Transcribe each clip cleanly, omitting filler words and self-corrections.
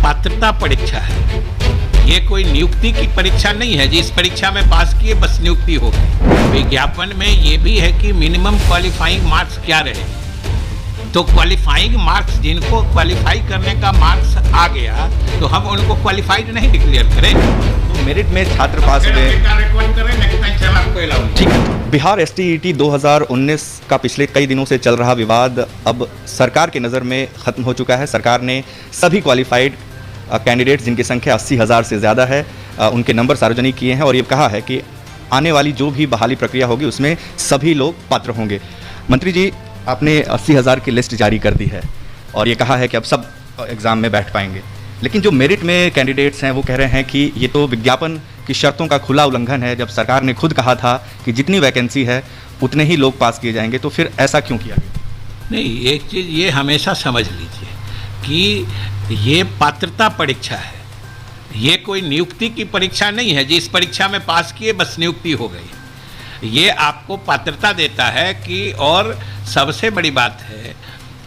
पात्रता परीक्षा है, ये कोई नियुक्ति की परीक्षा नहीं है। जिस परीक्षा में पास किए बस नियुक्ति हो गई। विज्ञापन में ये भी है कि मिनिमम क्वालिफाइंग मार्क्स क्या रहे, तो क्वालिफाइंग मार्क्स, जिनको क्वालिफाई करने का मार्क्स आ गया तो हम उनको क्वालिफाइड नहीं डिक्लेयर करें। तो मेरिट में छात्र पास हुए। ठीक है, बिहार एसटीईटी 2019 का पिछले कई दिनों से चल रहा विवाद अब सरकार की नज़र में ख़त्म हो चुका है। सरकार ने सभी क्वालिफाइड कैंडिडेट्स जिनकी संख्या 80,000 से ज़्यादा है उनके नंबर सार्वजनिक किए हैं और ये कहा है कि आने वाली जो भी बहाली प्रक्रिया होगी उसमें सभी लोग पात्र होंगे। मंत्री जी, आपने 80,000 की लिस्ट जारी कर दी है और ये कहा है कि अब सब एग्ज़ाम में बैठ पाएंगे, लेकिन जो मेरिट में कैंडिडेट्स हैं वो कह रहे हैं कि ये तो विज्ञापन की शर्तों का खुला उल्लंघन है। जब सरकार ने खुद कहा था कि जितनी वैकेंसी है उतने ही लोग पास किए जाएंगे, तो फिर ऐसा क्यों किया गया? नहीं, एक चीज़ ये हमेशा समझ लीजिए कि ये पात्रता परीक्षा है, ये कोई नियुक्ति की परीक्षा नहीं है। जिस परीक्षा में पास किए बस नियुक्ति हो गई। ये आपको पात्रता देता है कि, और सबसे बड़ी बात है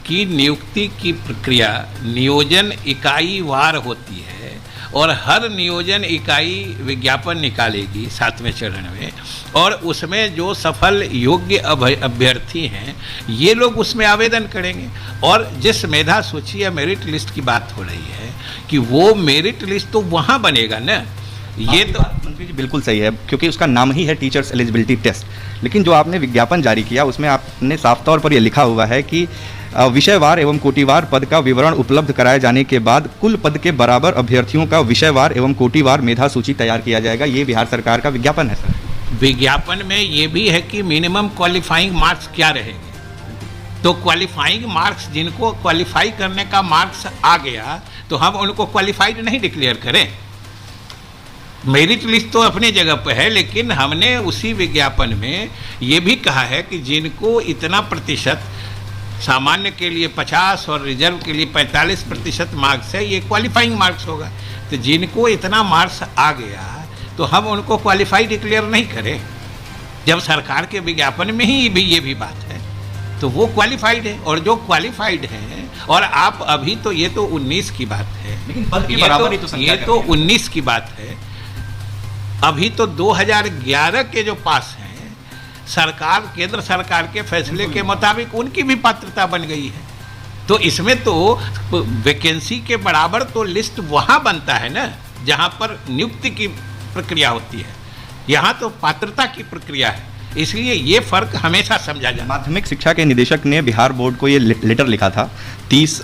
कि नियुक्ति की प्रक्रिया नियोजन इकाई वार होती है और हर नियोजन इकाई विज्ञापन निकालेगी 7वें चरण में, और उसमें जो सफल योग्य अभ्यर्थी हैं ये लोग उसमें आवेदन करेंगे। और जिस मेधा सूची या मेरिट लिस्ट की बात हो रही है कि वो मेरिट लिस्ट तो वहाँ बनेगा ना। ये तो मंत्री जी बिल्कुल सही है, क्योंकि उसका नाम ही है टीचर्स एलिजिबिलिटी टेस्ट। लेकिन जो आपने विज्ञापन जारी किया उसमें आपने साफ तौर पर यह लिखा हुआ है कि विषयवार एवं कोटिवार पद का विवरण उपलब्ध कराए जाने के बाद कुल पद के बराबर अभ्यर्थियों का विषयवार एवं कोटिवार मेधा सूची तैयार किया जाएगा। ये बिहार सरकार का विज्ञापन है सर। विज्ञापन में ये भी है कि मिनिमम क्वालिफाइंग मार्क्स क्या रहेंगे, तो क्वालिफाइंग मार्क्स, जिनको क्वालिफाई करने का मार्क्स आ गया तो हम उनको क्वालिफाइड नहीं डिक्लेयर करें। मेरिट लिस्ट तो अपनी जगह पर है, लेकिन हमने उसी विज्ञापन में ये भी कहा है कि जिनको इतना प्रतिशत, सामान्य के लिए 50 और रिजर्व के लिए 45% मार्क्स है, ये क्वालिफाइंग मार्क्स होगा। तो जिनको इतना मार्क्स आ गया तो हम उनको क्वालिफाई डिक्लेयर नहीं करें। जब सरकार के विज्ञापन में ही भी ये भी बात है तो वो क्वालिफाइड है, और जो क्वालिफाइड है, और आप अभी तो ये तो 19 की बात है, लेकिन पद की बराबरी तो ये तो 19 की बात है। अभी तो 2011 के जो पास हैं, सरकार, केंद्र सरकार के फैसले के मुताबिक उनकी भी पात्रता बन गई है। तो इसमें तो वैकेंसी के बराबर तो लिस्ट वहाँ बनता है ना जहाँ पर नियुक्ति की प्रक्रिया होती है, यहाँ तो पात्रता की प्रक्रिया है। इसलिए ये फर्क हमेशा समझा जाए। माध्यमिक शिक्षा के निदेशक ने बिहार बोर्ड को ये लेटर लिखा था 30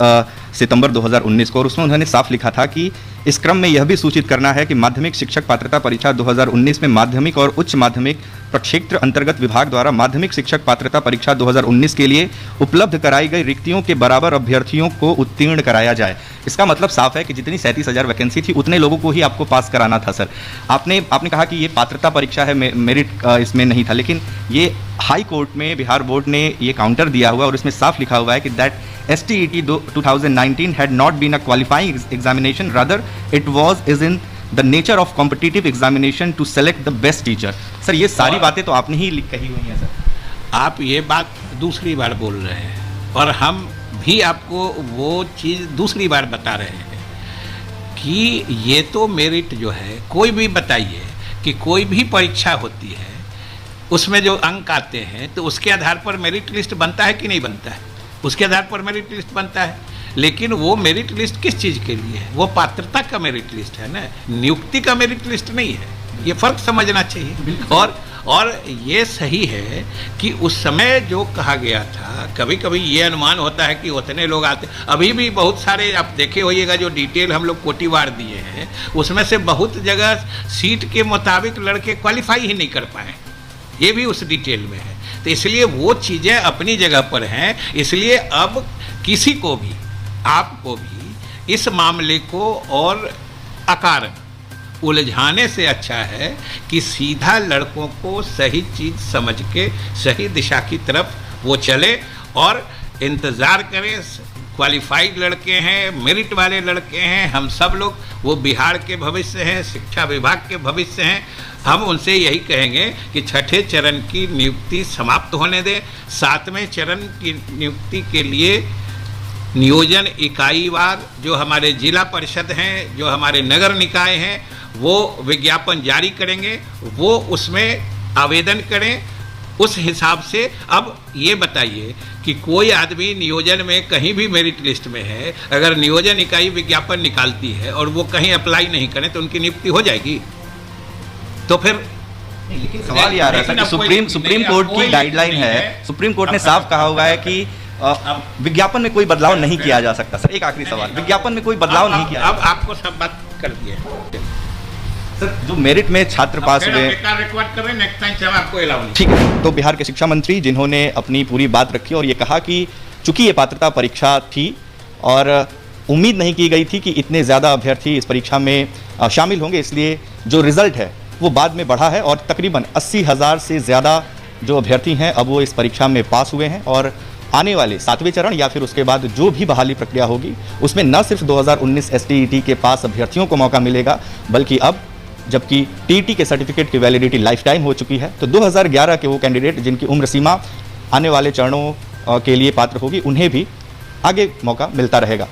सितंबर 2019 को, और उसमें उन्होंने साफ लिखा था कि इस क्रम में यह भी सूचित करना है कि माध्यमिक शिक्षक पात्रता परीक्षा 2019 में माध्यमिक और उच्च माध्यमिक प्रक्षेत्र अंतर्गत विभाग द्वारा माध्यमिक शिक्षक पात्रता परीक्षा 2019 के लिए उपलब्ध कराई गई रिक्तियों के बराबर अभ्यर्थियों को उत्तीर्ण कराया जाए। इसका मतलब साफ है कि जितनी 37,000 वैकेंसी थी उतने लोगों को ही आपको पास कराना था सर। आपने कहा कि ये पात्रता परीक्षा है, मेरिट इसमें नहीं था, लेकिन ये हाई कोर्ट में बिहार बोर्ड ने ये काउंटर दिया हुआ और इसमें साफ लिखा हुआ है कि that STET 2019 had not been a qualifying examination, rather it is in the nature of competitive examination to select the best teacher। Sir ये सारी बातें तो आपने ही कही हुई हैं सर। आप ये बात दूसरी बार बोल रहे हैं और हम भी आपको वो चीज़ दूसरी बार बता रहे हैं कि ये तो मेरिट जो है, कोई भी बताइए कि कोई भी परीक्षा होती है उसमें जो अंक आते हैं तो उसके आधार पर मेरिट लिस्ट बनता है कि नहीं बनता है, उसके आधार पर मेरिट लिस्ट बनता है। लेकिन वो मेरिट लिस्ट किस चीज़ के लिए है? वो पात्रता का मेरिट लिस्ट है ना, नियुक्ति का मेरिट लिस्ट नहीं है। ये फ़र्क समझना चाहिए। और ये सही है कि उस समय जो कहा गया था, कभी कभी ये अनुमान होता है कि उतने लोग आते, अभी भी बहुत सारे आप देखे होइएगा जो डिटेल हम लोग कोटिवार दिए हैं उसमें से बहुत जगह सीट के मुताबिक लड़के क्वालिफाई ही नहीं कर पाए, ये भी उस डिटेल में है। तो इसलिए वो चीज़ें अपनी जगह पर हैं। इसलिए अब किसी को भी, आपको भी इस मामले को और अकारण उलझाने से अच्छा है कि सीधा लड़कों को सही चीज़ समझ के सही दिशा की तरफ वो चले और इंतज़ार करें। क्वालिफाइड लड़के हैं, मेरिट वाले लड़के हैं, हम सब लोग, वो बिहार के भविष्य हैं, शिक्षा विभाग के भविष्य हैं। हम उनसे यही कहेंगे कि छठे चरण की नियुक्ति समाप्त होने दें, 7वें चरण की नियुक्ति के लिए नियोजन इकाईवार जो हमारे जिला परिषद हैं, जो हमारे नगर निकाय हैं, वो विज्ञापन जारी करेंगे, वो उसमें आवेदन करें। उस हिसाब से अब ये बताइए कि कोई आदमी नियोजन में कहीं भी मेरिट लिस्ट में है, अगर नियोजन इकाई विज्ञापन निकालती है और वो कहीं अप्लाई नहीं करें तो उनकी नियुक्ति हो जाएगी। तो फिर लेकिन सवाल ये आ रहा था कि सुप्रीम कोर्ट की गाइडलाइन है, सुप्रीम कोर्ट ने साफ कहा हुआ है कि विज्ञापन में कोई बदलाव नहीं किया जा सकता। सर एक आखिरी सवाल, विज्ञापन में कोई बदलाव नहीं किया। अब आपको सब बात कर दिए सर, जो मेरिट में छात्र पास हुए, रिकॉर्ड कर रहे हैं, नेक्स्ट टाइम से हम आपको अलाउ नहीं। ठीक है। तो बिहार के शिक्षा मंत्री जिन्होंने अपनी पूरी बात रखी और ये कहा कि चूंकि ये पात्रता परीक्षा थी और उम्मीद नहीं की गई थी कि इतने ज़्यादा अभ्यर्थी इस परीक्षा में शामिल होंगे, इसलिए जो रिजल्ट है वो बाद में बढ़ा है और तकरीबन 80,000 से ज़्यादा जो अभ्यर्थी हैं अब वो इस परीक्षा में पास हुए हैं। और आने वाले 7वें चरण या फिर उसके बाद जो भी बहाली प्रक्रिया होगी उसमें न सिर्फ 2019 STET के पास अभ्यर्थियों को मौका मिलेगा, बल्कि अब जबकि TET के सर्टिफिकेट की वैलिडिटी लाइफ टाइम हो चुकी है, तो 2011 के वो कैंडिडेट जिनकी उम्र सीमा आने वाले चरणों के लिए पात्र होगी, उन्हें भी आगे मौका मिलता रहेगा।